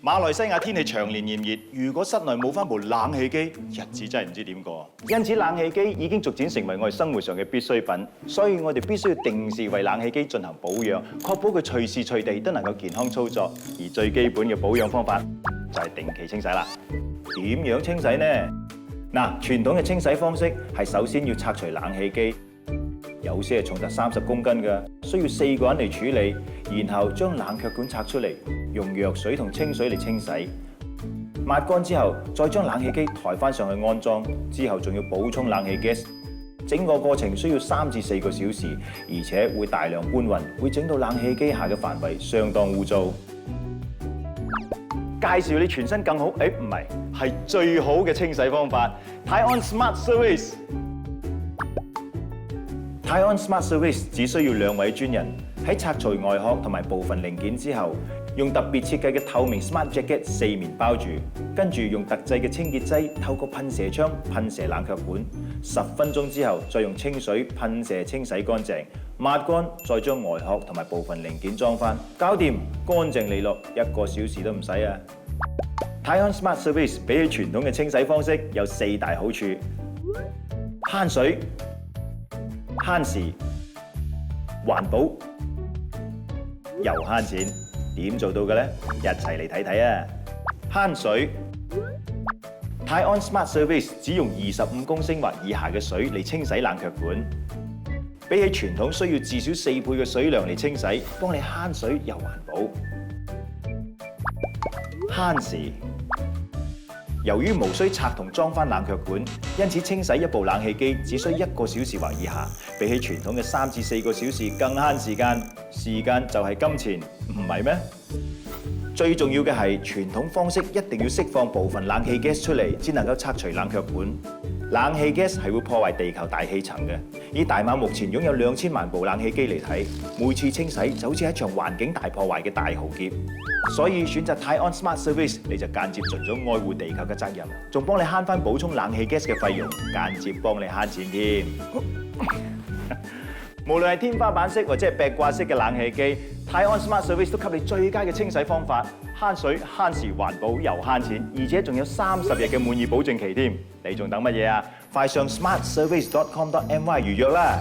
馬來西亞天氣長年炎熱，如果室內冇翻部冷氣機，日子真係唔知點過。因此冷氣機已經逐漸成為我哋生活上嘅必需品，所以我哋必須要定時為冷氣機進行保養，確保佢隨時隨地都能夠健康操作。而最基本嘅保養方法就係定期清洗啦。點樣清洗呢？嗱，傳統嘅清洗方式係首先要拆除冷氣機。有些係重達30公斤嘅，需要4個人嚟處理，然後將冷卻管拆出嚟，用藥水同清水嚟清洗，抹乾之後，再將冷氣機抬翻上去安裝，之後仲要補充冷氣 gas， 整個過程需要3至4個小時，而且會大量搬運，會整到冷氣機下嘅範圍相當污糟。介紹你全身更好，唔係，係最好嘅清洗方法 ，Tyon Smart Service。Tyon Smart Service 只需要2位專人喺拆除外殼同埋部分零件之後，用特別設計嘅透明 Smart Jacket 4面包住，跟住用特製嘅清潔劑透過噴射槍噴射冷卻管，10分鐘之後再用清水噴射清洗乾淨，抹乾再將外殼同埋部分零件裝翻，搞掂，乾淨利落，1個小時都唔使啊！ Tyon Smart Service 比起傳統嘅清洗方式有4大好處：慳水、慳時、環保又慳錢。點做到嘅呢？一齊嚟睇睇啊！慳水 ，Tyon Smart Service 只用25公升或以下嘅水嚟清洗冷卻管，比起傳統需要至少4倍嘅水量嚟清洗，幫你慳水又環保。慳時，由於無需拆同裝翻冷卻管，因此清洗一部冷氣機只需1個小時或以下，比起傳統嘅3至4個小時更慳時間。時間就係金錢，唔係咩？最重要嘅係傳統方式一定要釋放部分冷氣 gas 出嚟，先能夠拆除冷卻管。冷氣 gas 係會破壞地球大氣層嘅。以大馬目前擁有2000萬部冷氣機嚟睇，每次清洗就好似一場環境大破壞嘅大浩劫。所以選擇 Tyon Smart Service， 你就間接盡咗愛護地球嘅責任，仲幫你慳翻補充冷氣 gas 嘅費用，間接幫你慳錢添。無論係天花板式或者係壁掛式嘅冷氣機 ，Tyon Smart Service 都給你最佳嘅清洗方法，慳水、慳時、環保又慳錢，而且仲有30日嘅滿意保證期添。你仲等乜嘢啊？快上 smartservice.com.my 預約啦！